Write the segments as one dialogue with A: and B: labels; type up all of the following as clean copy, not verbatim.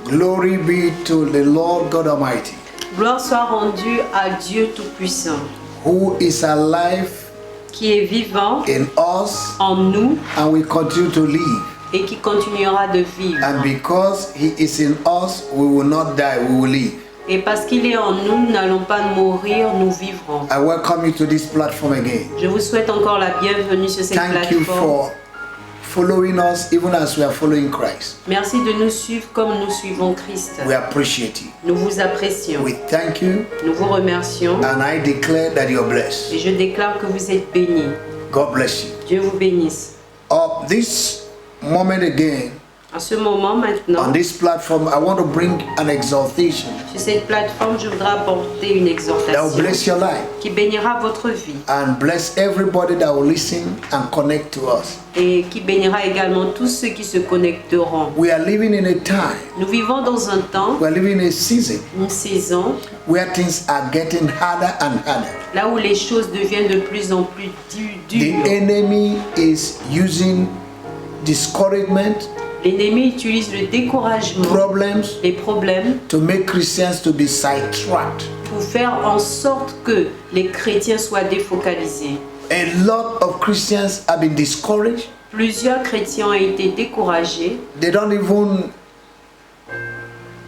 A: Glory be to the Lord God Almighty,
B: Gloire soit rendue à Dieu Tout-Puissant,
A: who is alive
B: qui est vivant
A: in us
B: en nous
A: and will continue to live.
B: et qui continuera de vivre.
A: And because He is in us, we will not die, we will live.
B: Et parce qu'il est en nous, nous n'allons pas mourir, nous vivrons.
A: I welcome you to this platform again.
B: Je vous souhaite encore la bienvenue sur cette
A: Thank you
B: plateforme.
A: for following us even as we are following Christ.
B: Merci de nous suivre comme nous suivons Christ.
A: We appreciate you.
B: Nous vous apprécions.
A: We thank you,
B: Nous vous remercions.
A: and I declare that you're blessed.
B: Et je déclare que vous êtes bénis.
A: God bless you.
B: Dieu vous bénisse.
A: This moment again,
B: À ce moment
A: on
B: maintenant,
A: this platform, I want to bring an exaltation
B: sur cette plateforme, je voudrais apporter une
A: that will
B: exhortation
A: bless your life
B: qui bénira votre vie
A: and bless everybody that will listen and connect to us.
B: et qui bénira également tous ceux qui se connecteront.
A: We are living in a time,
B: Nous vivons dans un temps,
A: we are living in a season
B: une saison,
A: where things are getting harder and harder.
B: là où les choses deviennent de plus en plus
A: The
B: dures.
A: enemy is using discouragement,
B: L'ennemi utilise le découragement,
A: problems
B: les problèmes,
A: to make Christians to be sidetracked.
B: pour faire en sorte que les chrétiens soient défocalisés.
A: A lot of Christians have been discouraged.
B: Plusieurs chrétiens ont été découragés.
A: They don't even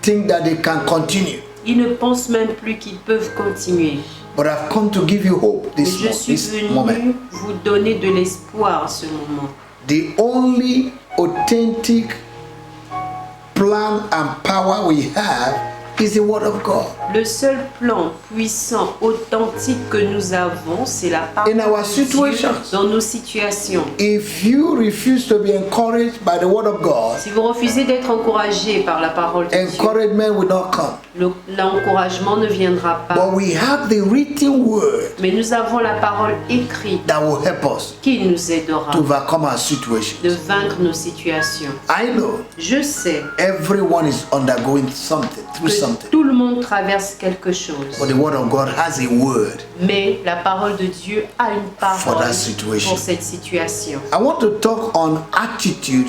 A: think that they can continue.
B: Ils ne pensent même plus qu'ils peuvent continuer.
A: But I've come to give you hope
B: Mais
A: this,
B: je suis
A: this moment.
B: venu vous donner de l'espoir à ce moment.
A: The only authentic plan and power we have is the Word of God.
B: Le seul plan puissant, authentique que nous avons, c'est la parole
A: In our
B: de Dieu
A: situations.
B: dans nos situations.
A: If you refuse to be encouraged by the Word of God,
B: Si vous refusez d'être encouragé par la parole de Dieu,
A: encouragement will not come.
B: l'encouragement ne viendra pas.
A: But we have the written Word
B: Mais nous avons la parole écrite
A: that will help us
B: qui nous aidera
A: to overcome our
B: de
A: situations.
B: vaincre nos situations.
A: I know
B: Je sais
A: everyone is undergoing something, through
B: que
A: something.
B: tout le monde traverse quelque chose.
A: But the Word of God has a word.
B: Mais la parole de Dieu a une
A: For
B: parole
A: that situation.
B: pour cette situation.
A: I want to talk on attitude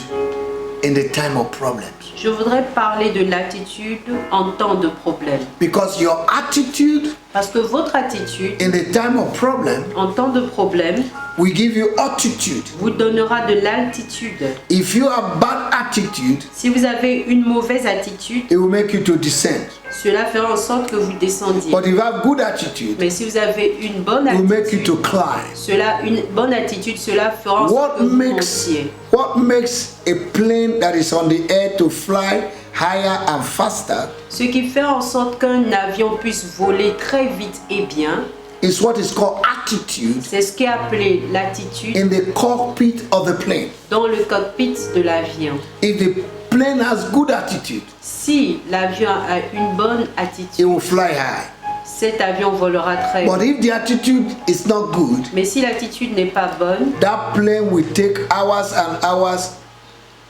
A: in the time of problems.
B: Je voudrais parler de l'attitude en temps de problème.
A: Because your attitude
B: Parce que votre attitude
A: in the time of problem
B: en temps de problème
A: will give you altitude.
B: vous donnera de l'altitude.
A: If you have bad attitude,
B: Si vous avez une mauvaise attitude,
A: it will make you to descend.
B: cela fera en sorte que vous descendiez.
A: But if you have good attitude,
B: Mais si vous avez une bonne
A: it will make you
B: attitude,
A: to climb.
B: une bonne attitude, cela fera en sorte que vous montiez.
A: What makes a plane that is on the air to fly higher and faster
B: Ce qui fait en sorte qu'un avion puisse voler très vite et bien,
A: is what is called attitude
B: c'est ce qui est appelé l'attitude
A: in the cockpit of the plane.
B: dans le cockpit de l'avion.
A: If the plane has good attitude,
B: Si l'avion a une bonne
A: it
B: attitude,
A: will fly high.
B: cet avion volera très
A: But
B: haut.
A: if the attitude is not good,
B: Mais si l'attitude n'est pas bonne,
A: that plane will take hours and hours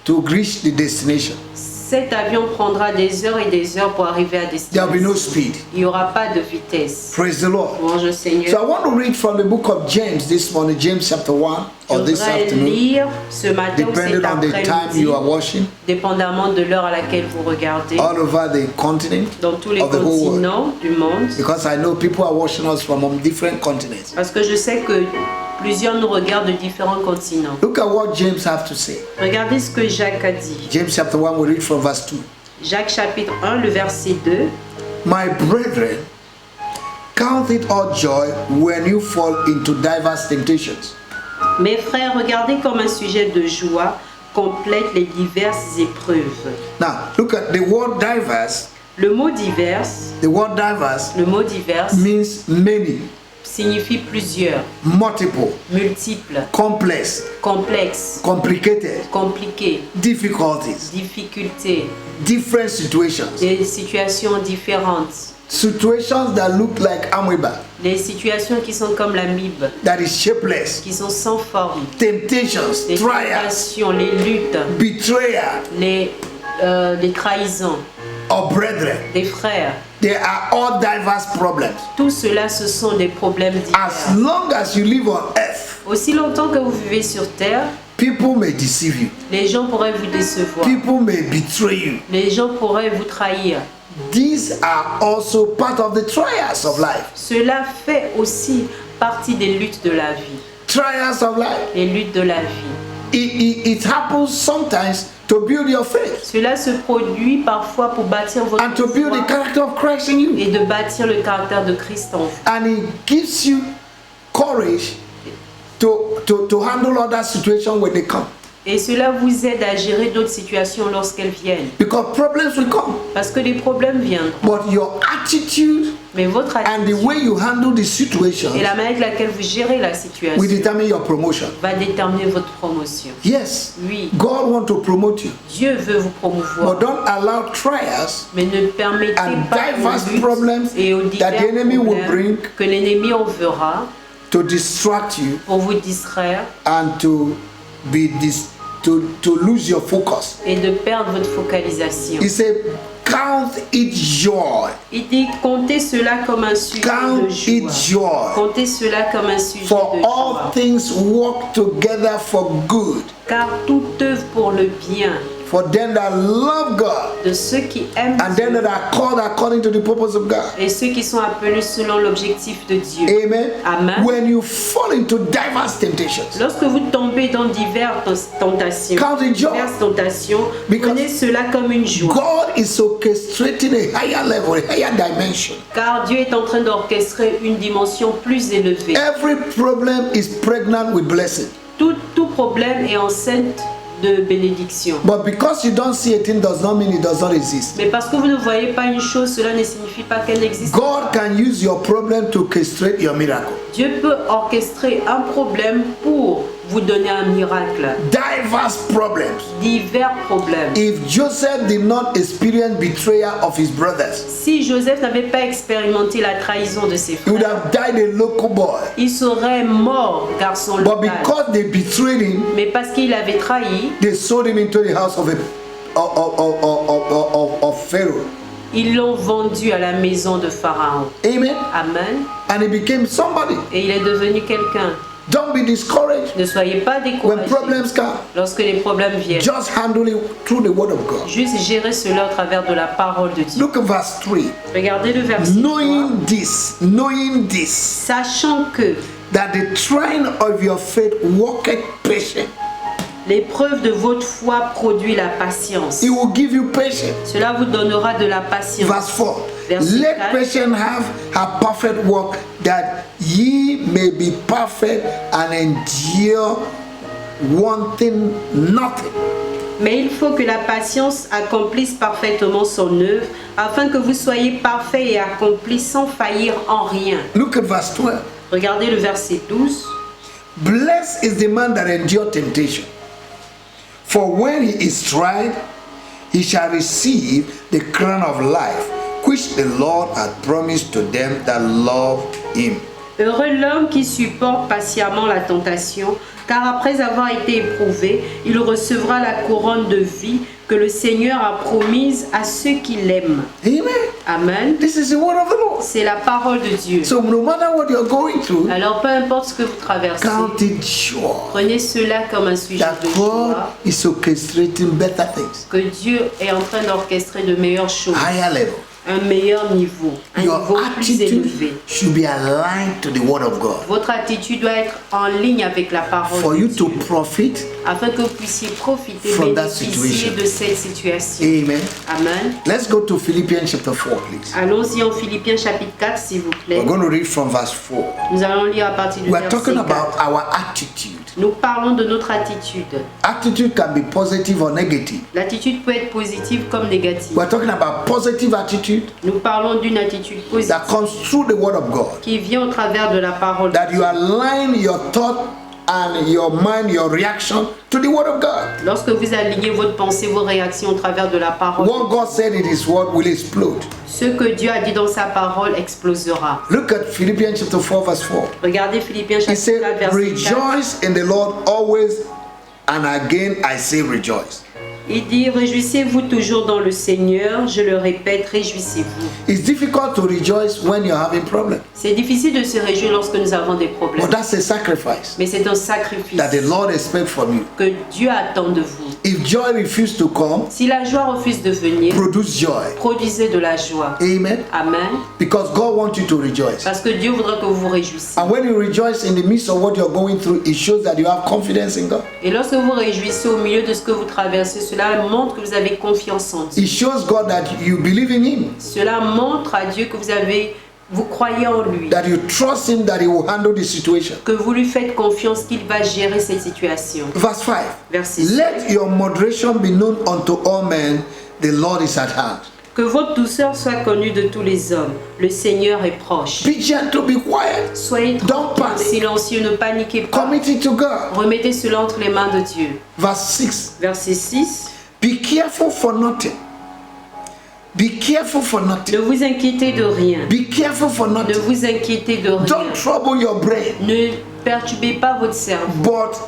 A: to reach the destination.
B: cet avion prendra des heures et des heures pour arriver à
A: There will be no
B: destination.
A: speed.
B: Il n'y aura pas de vitesse.
A: Praise the Lord.
B: Louange au
A: So
B: Seigneur.
A: I want to read from the book of James this morning, James chapter 1,
B: Je
A: or this
B: voudrais
A: afternoon,
B: lire ce matin ou
A: depending
B: cet
A: on the time
B: après-midi,
A: you are watching,
B: dépendamment de l'heure à laquelle vous regardez,
A: all over the continent
B: dans tous les
A: of the whole world.
B: continents du monde.
A: Because I know people are watching us from different continents.
B: Parce que je sais que plusieurs nous regardent de différents continents.
A: Look at what James have to say.
B: Regardez ce que Jacques a dit.
A: James chapter 1, we read from verse 2.
B: Jacques chapitre 1, le verset 2.
A: My brethren, count it all joy when you fall into diverse temptations.
B: Mes frères, regardez comme un sujet de joie complète les diverses épreuves.
A: Now, look at the word diverse.
B: Le mot diverse,
A: The word diverse
B: le mot diverse
A: means many,
B: signifie plusieurs,
A: multiple,
B: multiples,
A: complex,
B: complexes,
A: complicated,
B: compliqués,
A: difficulties,
B: difficultés,
A: different situations.
B: des situations différentes,
A: Situations that look like amoeba,
B: des situations qui sont comme l'amibe,
A: that is shapeless,
B: qui sont sans forme,
A: temptations,
B: les
A: trials,
B: tentations, les luttes,
A: betrayal
B: les trahisons
A: of brethren.
B: des frères.
A: They are all diverse problems.
B: Tout cela, ce sont des problèmes
A: As
B: divers.
A: long as you live on earth,
B: Aussi longtemps que vous vivez sur terre,
A: People may deceive you.
B: Les gens pourraient vous décevoir.
A: People may betray you.
B: Les gens pourraient vous trahir.
A: These are also part of the trials of life.
B: Cela fait aussi partie des luttes de la vie.
A: Trials of life.
B: Les luttes de la vie.
A: It happens sometimes to build your faith
B: Cela se produit parfois pour bâtir votre
A: and to build the
B: foi
A: character of Christ in you.
B: et de bâtir le caractère de Christ en vous.
A: And it gives you courage to handle other situations when they come.
B: Et cela vous aide à gérer d'autres situations lorsqu'elles viennent.
A: Because problems will come.
B: Parce que les problèmes viendront.
A: But your attitude
B: Mais votre
A: and the
B: attitude
A: way you handle the situation
B: et la manière avec laquelle vous gérez la situation
A: will determine your promotion.
B: va déterminer votre promotion.
A: Yes,
B: Oui,
A: God wants to promote you.
B: Dieu veut vous promouvoir.
A: But don't allow trials
B: Mais ne permettez
A: and
B: pas
A: diverse
B: aux luttes
A: problems
B: et aux
A: that
B: divers
A: the enemy will
B: problèmes
A: bring
B: que l'ennemi enverra
A: to distract you
B: pour vous distraire
A: and to lose your focus.
B: et de perdre votre focalisation.
A: He said, count it joy.
B: Il dit comptez cela comme un sujet
A: Count
B: de
A: it
B: joie.
A: joy.
B: Comptez cela comme un sujet
A: For
B: de
A: all
B: joie.
A: things work together for good.
B: Car tout œuvre pour le bien
A: For them that love God
B: de ceux qui aiment
A: and them
B: Dieu
A: that are called according to the purpose of God.
B: et ceux qui sont appelés selon l'objectif de Dieu.
A: Amen.
B: Amen.
A: When you fall into diverse temptations,
B: Lorsque vous tombez dans diverses tentations,
A: count it joy. Because
B: prenez cela comme une joie.
A: God is orchestrating a higher level, a higher dimension.
B: Car Dieu est en train d'orchestrer une dimension plus élevée.
A: Every problem is pregnant with blessing.
B: Tout problème est enceinte de bénédiction.
A: But because you don't see a thing does not mean it does not exist.
B: Mais parce que vous ne voyez pas une chose, cela ne signifie pas qu'elle n'existe
A: God
B: pas.
A: can use your problem to orchestrate your miracle.
B: Dieu peut orchestrer un problème pour vous donner un miracle.
A: Diverse problems.
B: Divers problèmes.
A: If Joseph did not experience betrayal of his brothers,
B: Si Joseph n'avait pas expérimenté la trahison de ses
A: he would
B: frères,
A: have died a local boy.
B: il serait mort garçon
A: But
B: local.
A: because they betrayed him,
B: Mais parce qu'il avait trahi,
A: they sold him into the house of Pharaoh.
B: ils l'ont vendu à la maison de Pharaon.
A: Amen.
B: Amen.
A: And he became somebody.
B: Et il est devenu quelqu'un.
A: Don't be discouraged
B: Ne soyez pas
A: when
B: découragés
A: problems come.
B: lorsque les problèmes viennent.
A: Just handle it through the word of God.
B: Juste gérer cela au travers de la parole de Dieu.
A: Look at verse 3.
B: Regardez le verset 3.
A: Knowing this,
B: Sachant que
A: that the trying of your faith worketh patience.
B: l'épreuve de votre foi produit la patience.
A: It will give you patience.
B: Cela vous donnera de la patience.
A: Verse 4.
B: Verset
A: Let
B: 4.
A: patience have her perfect work, that ye may be perfect and endure wanting nothing.
B: Mais il faut que la patience accomplisse parfaitement son œuvre, afin que vous soyez parfaits et accomplis sans faillir en rien.
A: Look at verse 12.
B: Regardez le verset 12.
A: Blessed is the man that endure temptation. For when he is tried, he shall receive the crown of life, which the Lord hath promised to them that love him.
B: Heureux l'homme qui supporte patiemment la tentation, car après avoir été éprouvé, il recevra la couronne de vie que le Seigneur a promise à ceux qui l'aiment.
A: Amen.
B: Amen.
A: This is the word of the Lord.
B: C'est la parole de Dieu.
A: So no matter what you're going through,
B: Alors peu importe ce que vous traversez,
A: count it joy
B: prenez cela comme un sujet
A: that
B: de
A: God
B: joie,
A: is orchestrating better things,
B: que Dieu est en train d'orchestrer de meilleures choses,
A: higher level.
B: un meilleur niveau, un
A: Your
B: niveau plus
A: attitude
B: élevé.
A: should be aligned to the word of God
B: Votre attitude doit être en ligne avec la parole
A: for
B: de
A: you
B: Dieu,
A: to profit.
B: afin que vous puissiez profiter,
A: From that
B: bénéficier
A: situation.
B: de cette situation.
A: Amen.
B: Amen.
A: Let's go to Philippians chapter 4, please.
B: Allons-y en Philippiens chapitre 4, s'il vous plaît.
A: We're going to read from verse 4.
B: Nous allons lire à partir du
A: We're
B: verset
A: talking
B: 4.
A: about our attitude.
B: Nous parlons de notre attitude.
A: Attitude can be positive or negative.
B: L'attitude peut être positive comme négative.
A: We're talking about positive attitude
B: Nous parlons d'une attitude positive
A: that comes through the word of God.
B: qui vient au travers de la parole de
A: That
B: Dieu.
A: you align your thought and your mind, your reaction to the word of God.
B: Lorsque vous alignez votre pensée, vos réactions au travers de la parole,
A: What God said in His word will explode.
B: ce que Dieu a dit dans sa parole explosera.
A: Look at Philippians chapter 4, verse 4.
B: Regardez Philippiens
A: He
B: chapitre
A: said,
B: 4, verset 4.
A: rejoice in the Lord always, and again I say rejoice.
B: Il dit, réjouissez-vous toujours dans le Seigneur. Je le répète, réjouissez-vous.
A: It's difficult to rejoice when you're having problems.
B: C'est difficile de se réjouir lorsque nous avons des problèmes.
A: But that's a sacrifice
B: Mais c'est un sacrifice
A: that the Lord expects from you.
B: que Dieu attend de vous.
A: If joy refuses to come,
B: Si la joie refuse de venir,
A: produce joy.
B: produisez de la joie.
A: Amen.
B: Amen.
A: Because God wants you to rejoice.
B: Parce que Dieu voudrait que vous vous réjouissiez.
A: And when you rejoice in the midst of what you're going through, it shows that you have confidence in God.
B: Et lorsque vous vous réjouissez au milieu de ce que vous traversez, cela montre que vous avez confiance en Dieu.
A: It shows God that you believe in Him,
B: Cela montre à Dieu que vous croyez en lui,
A: that you trust Him, that He will handle the situation.
B: que vous lui faites confiance qu'il va gérer cette situation.
A: Verse 5.
B: Verset 5.
A: Let your moderation be known unto all men, the Lord is at hand.
B: Que votre douceur soit connue de tous les hommes. Le Seigneur est proche.
A: Be gentle, be quiet.
B: Soyez
A: Don't
B: tranquilles,
A: panic.
B: silencieux, ne paniquez pas.
A: Commit it to God.
B: Remettez cela entre les mains de Dieu.
A: Verse 6.
B: Verset 6.
A: Be careful for nothing. Be careful for nothing.
B: Ne vous inquiétez de rien.
A: Be careful for
B: Ne
A: nothing.
B: vous inquiétez de rien.
A: Don't trouble your brain.
B: Ne perturbez pas votre cerveau.
A: But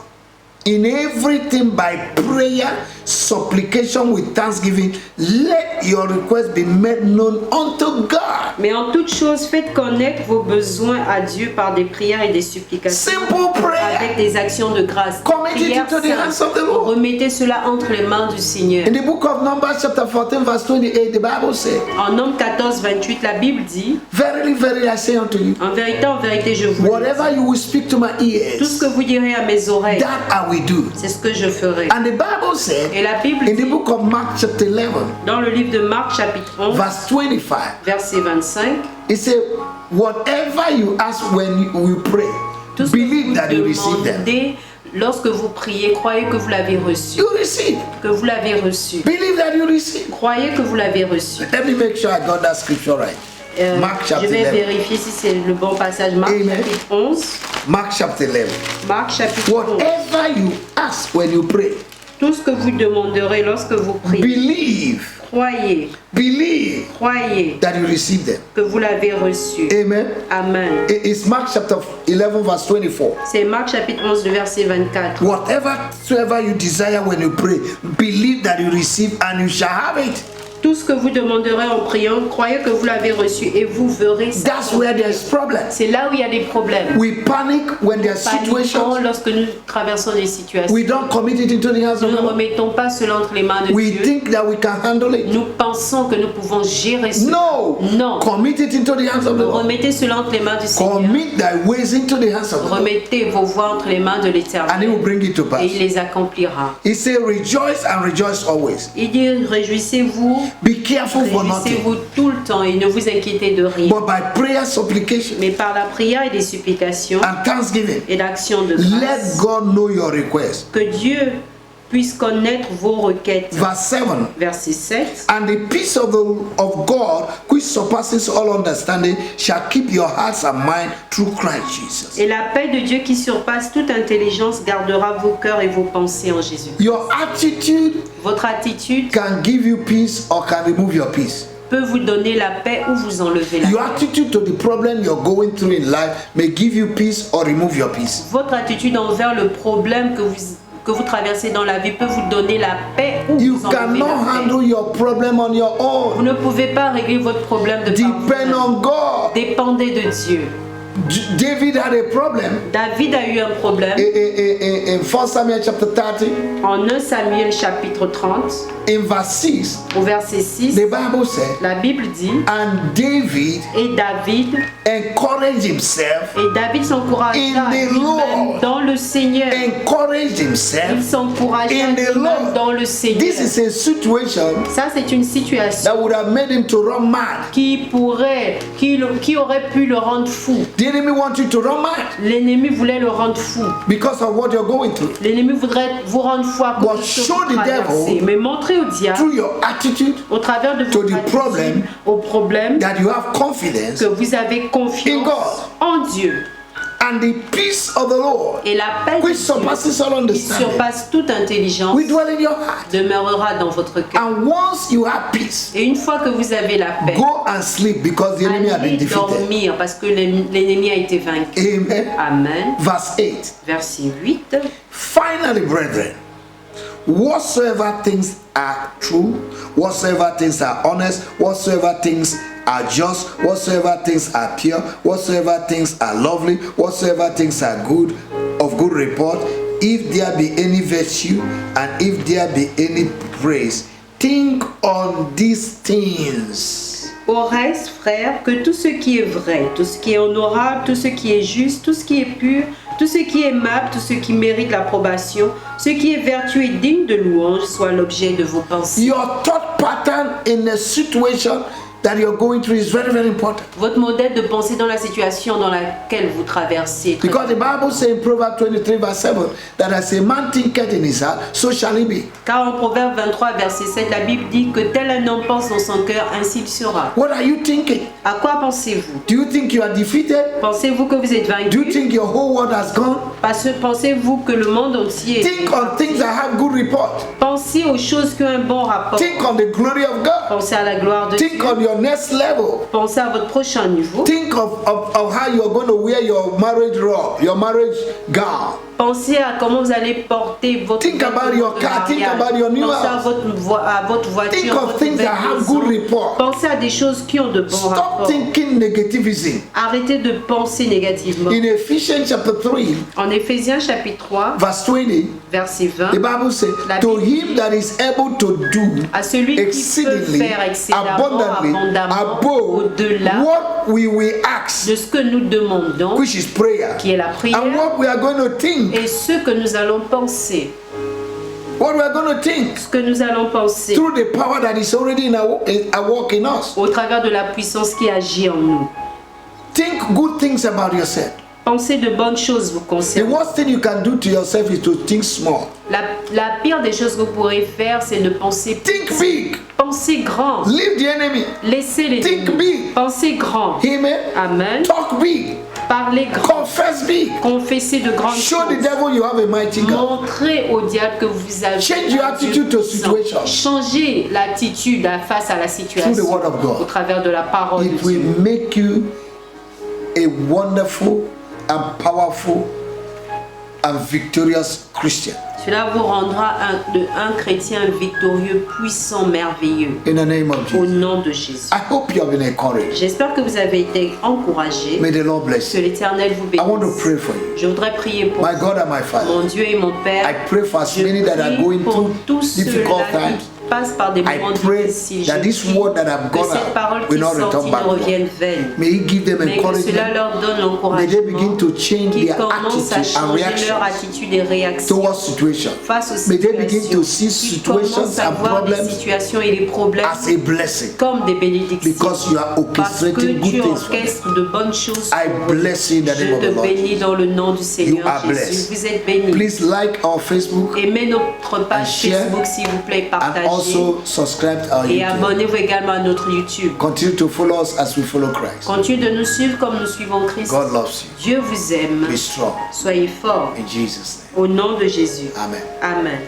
A: in everything by prayer, supplication with thanksgiving, let your request be made known unto God.
B: Mais en toute chose, faites connaître vos besoins à Dieu par des prières et des supplications.
A: Simple prayer.
B: Avec des actions de grâce.
A: Commit it
B: Prières
A: into the hands
B: simples.
A: of the Lord.
B: Remettez cela entre les mains du Seigneur.
A: In the book of Numbers, chapter 14, verse 28, the Bible says,
B: En Nombre 14, 28, la Bible dit,
A: verily, verily, I say unto you,
B: en vérité, je vous le dis,
A: whatever you will speak to my
B: tout ce
A: ears,
B: que vous direz à mes oreilles,
A: that I will do.
B: c'est ce que je ferai.
A: And the Bible said,
B: Et la Bible
A: in the
B: dit,
A: book of Mark, chapter 11,
B: dans le livre de Marc, chapitre 11,
A: verse 25,
B: verset 25,
A: it says, whatever you ask when you pray,
B: tout ce que
A: believe
B: vous
A: that you receive them.
B: demandez lorsque vous priez, croyez que vous l'avez reçu.
A: You receive.
B: Que vous l'avez reçu.
A: Believe that you receive.
B: Croyez que vous l'avez reçu.
A: Let me make sure I got that scripture right. Mark
B: Je
A: chapter
B: vais
A: 11.
B: vérifier si c'est le bon passage. Marc
A: Amen.
B: chapitre 11.
A: Mark chapter 11.
B: Marc chapitre 11.
A: Whatever you ask when you pray,
B: Tout ce que vous demanderez lorsque vous priez,
A: believe,
B: croyez
A: believe that you receive them.
B: que vous l'avez reçu.
A: Amen.
B: Amen.
A: It's Mark chapter 11, verse 24.
B: C'est Marc chapitre 11, le verset 24.
A: Whatever you desire when you pray, believe that you receive and you shall have it.
B: Tout ce que vous demanderez en priant, croyez que vous l'avez reçu et vous verrez ça.
A: That's where there's problems.
B: C'est là où il y a des problèmes.
A: We panic when there's
B: Paniquons
A: situations.
B: lorsque nous traversons des situations.
A: We don't commit it into the hands of
B: Nous
A: the
B: ne
A: Lord.
B: remettons pas cela entre les mains de
A: We
B: Dieu.
A: think that we can handle it.
B: Nous pensons que nous pouvons gérer cela.
A: No.
B: Non.
A: Commit it into the hands of the Lord.
B: Remettez cela entre les mains du Seigneur.
A: Commit thy ways into the hands of the Lord.
B: Remettez vos voies entre les mains de
A: And he
B: l'Éternel
A: will bring it to
B: et
A: pass.
B: il les accomplira.
A: He said, rejoice and rejoice always.
B: Il dit réjouissez-vous,
A: Be careful for nothing.
B: réjouissez-vous tout le temps et ne vous inquiétez de rien.
A: But by prayer, supplication,
B: Mais par la prière et des supplications
A: and thanksgiving,
B: et l'action de
A: let
B: grâce,
A: God know your request.
B: que Dieu puisse connaître vos requêtes.
A: Verse 7.
B: Verset 7.
A: And the peace of God, which surpasses all understanding, shall keep your hearts and mind through Christ Jesus.
B: Et la paix de Dieu qui surpasse toute intelligence gardera vos cœurs et vos pensées en Jésus.
A: Your attitude
B: Votre attitude
A: can give you peace or can remove your peace.
B: peut vous donner la paix ou vous enlever la
A: Your
B: paix.
A: attitude to the problem you're going through in life may give you peace or remove your peace.
B: Votre attitude envers le problème que vous traversez dans la vie peut vous donner la paix ou
A: You
B: vous enlever
A: cannot
B: la paix.
A: handle your problem on your
B: Vous
A: own.
B: ne pouvez pas régler votre problème de par
A: Depend
B: vous-même.
A: on God.
B: Dépendez de Dieu.
A: David had a problem
B: David a eu un problème
A: in 1 Samuel chapter 30,
B: en 1 Samuel chapitre 30
A: in verse 6.
B: au verset 6.
A: The Bible said,
B: La Bible dit
A: and David
B: et David s'encouragea
A: In the
B: lui-même
A: Lord.
B: dans le Seigneur.
A: encouraged
B: Il
A: himself
B: s'encouragea
A: in the
B: lui-même
A: Lord.
B: dans le Seigneur.
A: This is a situation
B: Ça, c'est une situation
A: that would have made him to run mad.
B: qui aurait pu le rendre fou.
A: The enemy wants you to run mad
B: L'ennemi voulait le rendre fou.
A: because of what you're going through.
B: L'ennemi voudrait vous rendre fou à
A: But
B: cause de ce que
A: show
B: vous
A: the
B: traversez.
A: devil
B: Mais montrez au diable,
A: Through your attitude
B: au travers de
A: to
B: votre
A: the
B: attitude,
A: problem,
B: au problème,
A: that you have confidence
B: que vous avez
A: in
B: confiance
A: God.
B: en Dieu.
A: And the peace of the Lord,
B: Et la paix de
A: which
B: Dieu,
A: surpasses all
B: qui
A: understanding,
B: surpasse toute intelligence,
A: will dwell in your heart.
B: demeurera dans votre cœur.
A: And once you have peace,
B: Et une fois que vous avez la paix,
A: go and sleep because the enemy has been
B: allez
A: defeated.
B: dormir parce que l'ennemi a été vaincu.
A: Amen.
B: Amen.
A: Verse 8.
B: Verset 8.
A: Finally, brethren, whatsoever things are true, whatsoever things are honest, whatsoever things are just, whatsoever things are pure, whatsoever things are lovely, whatsoever things are good, of good report, if there be any virtue and if there be any praise, think on these things.
B: Au reste, frères, que tout ce qui est vrai, tout ce qui est honorable, tout ce qui est juste, tout ce qui est pur, tout ce qui est aimable, tout ce qui mérite l'approbation, ce qui est vertueux et digne de louange, soit l'objet de vos pensées.
A: Your thought pattern in a situation that you're going through is very, very important.
B: Votre modèle de pensée dans la situation dans laquelle vous traversez.
A: Because the Bible says in Proverbs 23 verse 7 that as a man thinketh in his heart, so shall he be.
B: Car en Proverbe 23 verset 7, la Bible dit que tel un homme pense dans son cœur, ainsi il sera.
A: What are you thinking?
B: À quoi pensez-vous?
A: Do you think you are defeated?
B: Pensez-vous que vous êtes
A: Do you
B: vaincu?
A: think your whole world has gone?
B: Pensez-vous que le monde entier est
A: Think on things that have good report.
B: Pensez aux choses qui ont un bon rapport.
A: Think on the glory of God.
B: Pensez à la gloire de
A: Think
B: Dieu.
A: on your next level.
B: Pensez à votre prochain niveau.
A: Think of how you're going to wear your marriage robe, your marriage gown.
B: Pensez à comment vous allez porter votre
A: Think about your car. Think about your new
B: Pensez à
A: house.
B: votre voiture.
A: Think of
B: votre
A: things that
B: nouvelle
A: have
B: maison.
A: good report.
B: Pensez à des choses qui ont de bons
A: Stop
B: rapports.
A: thinking negativism.
B: Arrêtez de penser négativement.
A: In Ephesians chapter 3,
B: En Éphésiens chapitre 3,
A: verse 20,
B: verset 20,
A: the Bible says,
B: La
A: to
B: Bible
A: him that is able to do
B: à celui qui peut
A: exceedingly,
B: faire excellemment, abondamment,
A: above
B: au-delà
A: what we will ask,
B: de ce que nous demandons,
A: which is prayer,
B: qui est la prière,
A: and what we are going to think,
B: et ce que nous allons penser,
A: what we are going to think,
B: ce que nous allons penser
A: through the power that is already at work in us.
B: au travers de la puissance qui agit en nous.
A: Think good things about yourself.
B: Pensez de bonnes choses vous
A: The
B: concernant.
A: worst thing you can do to yourself is to think small.
B: La pire des choses que vous pourrez faire, c'est de penser
A: Think
B: petit.
A: big.
B: Pensez grand.
A: Leave the enemy.
B: Laissez les
A: Think
B: ennemis.
A: big.
B: Pensez grand.
A: Amen.
B: Amen.
A: Talk big.
B: Parlez grand.
A: Confess big.
B: Confessez de grandes
A: Show the
B: choses.
A: devil you have a mighty God.
B: Montrez au diable que vous avez
A: Change your
B: un Dieu
A: attitude to
B: puissant.
A: situation.
B: Changez l'attitude face à la situation
A: Through the word of God.
B: au travers de la parole de
A: It will
B: Dieu.
A: make you a wonderful and powerful and victorious Christian.
B: Cela vous rendra un chrétien victorieux, puissant, merveilleux.
A: In the name of
B: Au
A: Jesus.
B: nom de Jésus.
A: I hope you have been encouraged.
B: J'espère que vous avez été encouragés.
A: May the Lord bless
B: Que
A: you.
B: l'Éternel vous
A: I want to
B: bénisse.
A: pray for you.
B: Je voudrais prier pour
A: My God and my Father.
B: mon Dieu et mon Père.
A: I pray for as
B: Je
A: many that are
B: prie
A: going
B: pour
A: through
B: tous
A: difficult
B: ceux-là
A: times.
B: qui passent par des
A: I
B: moments
A: pray
B: difficiles.
A: that
B: Je
A: this
B: prie
A: word that I've
B: que
A: gone
B: cette parole
A: out
B: qui
A: will not
B: est sortie
A: return
B: ne
A: back.
B: revienne vaine.
A: May He give them
B: Mais que cela
A: encouragement.
B: leur donne
A: May they begin
B: l'encouragement.
A: to change
B: Qu'ils
A: their
B: commencent à
A: attitude and
B: changer
A: reaction
B: leur attitude et réaction
A: towards situation.
B: face aux
A: May they begin
B: situations.
A: to see
B: Qu'ils
A: situations
B: commencent à
A: and
B: voir les
A: problems
B: situations et les problèmes
A: as a blessing
B: comme des bénédictions.
A: because you are
B: Parce que
A: orchestrating good
B: tu
A: things for them.
B: orchestres de bonnes choses.
A: I bless you in the name
B: Je
A: of
B: te
A: the Lord.
B: bénis dans le nom du Seigneur
A: are
B: Jésus.
A: blessed.
B: Vous êtes bénis.
A: Please like our Facebook
B: Aimez notre page
A: share
B: Facebook s'il vous plaît,
A: and
B: partagez.
A: also subscribe to our
B: Et
A: YouTube.
B: abonnez-vous également à notre YouTube.
A: Continue to follow us as we follow Christ.
B: Continuez de nous suivre comme nous suivons Christ.
A: God loves you.
B: Dieu vous aime.
A: Be strong
B: Soyez forts.
A: in Jesus' name.
B: Au nom de Jésus.
A: Amen.
B: Amen.